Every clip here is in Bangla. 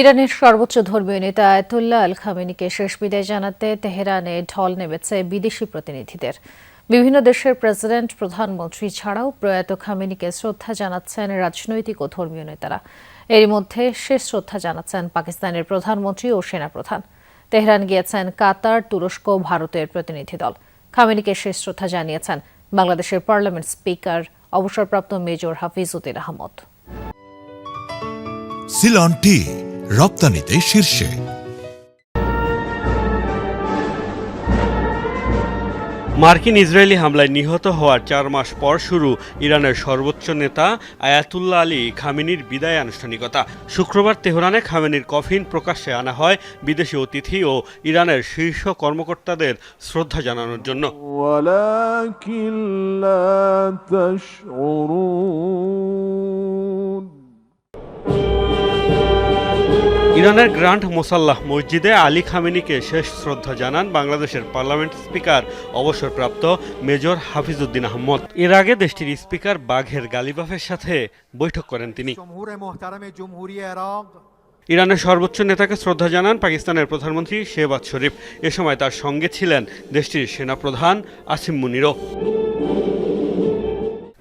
ইরানের সর্বোচ্চ ধর্মীয় নেতা আয়াতুল্লাহ আল খামেনিকে শেষ বিদায় জানাতে তেহরানে ঢল নেমেছে বিদেশি প্রতিনিধিদের। বিভিন্ন দেশের প্রেসিডেন্ট, প্রধানমন্ত্রী ছাড়াও প্রয়াত খামেনিকে শ্রদ্ধা জানাচ্ছেন রাজনৈতিক ও ধর্মীয় নেতারা। এরই মধ্যে শেষ শ্রদ্ধা জানাচ্ছেন পাকিস্তানের প্রধানমন্ত্রী ও সেনাপ্রধান। তেহরান গিয়েছেন কাতার, তুরস্ক, ভারতের প্রতিনিধি দল। খামেনিকে শেষ শ্রদ্ধা জানিয়েছেন বাংলাদেশের পার্লামেন্ট স্পিকার অবসরপ্রাপ্ত মেজর হাফিজউদ্দিন আহমদ। সিলন টি রপ্তানিতে শীর্ষে। মার্কিন ইসরায়েলি হামলায় নিহত হওয়ার 4 মাস পর শুরু ইরানের সর্বোচ্চ নেতা আয়াতুল্লাহ আলী খামেনির বিদায় আনুষ্ঠানিকতা। শুক্রবার তেহরানে খামেনির কফিন প্রকাশ্যে আনা হয় বিদেশি অতিথি ও ইরানের শীর্ষ কর্মকর্তাদের শ্রদ্ধা জানানোর জন্য। ইরানের গ্র্যান্ড মোসাল্লাহ মসজিদে আলী খামেনিকে শেষ শ্রদ্ধা জানান বাংলাদেশের পার্লামেন্ট স্পিকার অবসরপ্রাপ্ত মেজর হাফিজউদ্দিন আহমদ। এর আগে দেশটির স্পিকার বাঘের গালিবাফের সাথে বৈঠক করেন তিনি। ইরানের সর্বোচ্চ নেতাকে শ্রদ্ধা জানান পাকিস্তানের প্রধানমন্ত্রী শেহবাজ শরীফ। এ সময় তার সঙ্গে ছিলেন দেশটির সেনাপ্রধান আসিম মুনিরও।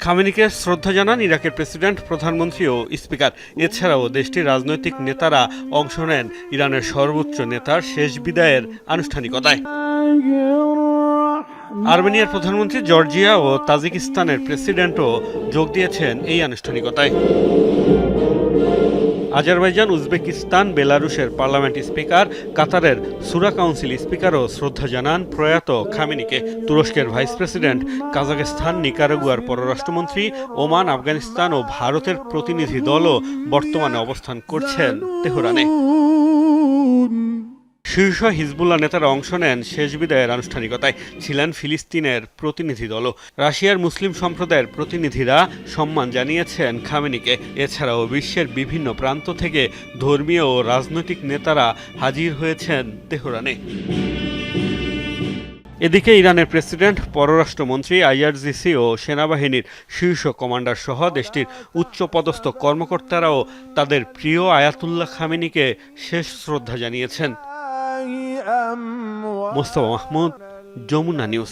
খামেনিকে শ্রদ্ধা জানান ইরাকের প্রেসিডেন্ট, প্রধানমন্ত্রী ও স্পিকার। এছাড়াও দেশটির রাজনৈতিক নেতারা অংশ নেন ইরানের সর্বোচ্চ নেতার শেষ বিদায়ের আনুষ্ঠানিকতায়। আর্মেনিয়ার প্রধানমন্ত্রী, জর্জিয়া ও তাজিকিস্তানের প্রেসিডেন্টও যোগ দিয়েছেন এই আনুষ্ঠানিকতায়। আজারবাইজান, উজবেকিস্তান, বেলারুশের পার্লামেন্ট স্পিকার, কাতারের সুরা কাউন্সিল স্পিকারও শ্রদ্ধা জানান প্রয়াত খামেনিকে। তুরস্কের ভাইস প্রেসিডেন্ট, কাজাখস্তান, নিকারাগুয়ার পররাষ্ট্রমন্ত্রী, ওমান, আফগানিস্তান ও ভারতের প্রতিনিধি দলও বর্তমানে অবস্থান করছেন তেহরানে। শীর্ষ হিজবুল্লাহ নেতারা অংশ নেন শেষ বিদায়ের আনুষ্ঠানিকতায়। ছিলেন ফিলিস্তিনের প্রতিনিধি দলও। রাশিয়ার মুসলিম সম্প্রদায়ের প্রতিনিধিরা সম্মান জানিয়েছেন খামেনিকে। এছাড়াও বিশ্বের বিভিন্ন প্রান্ত থেকে ধর্মীয় ও রাজনৈতিক নেতারা হাজির হয়েছেন তেহরানে। এদিকে ইরানের প্রেসিডেন্ট, পররাষ্ট্রমন্ত্রী, আইআরজিসি ও সেনাবাহিনীর শীর্ষ কমান্ডার সহ দেশটির উচ্চপদস্থ কর্মকর্তারাও তাদের প্রিয় আয়াতুল্লাহ খামেনিকে শেষ শ্রদ্ধা জানিয়েছেন। মোস্তফা মাহমুদ, যমুনা নিউজ।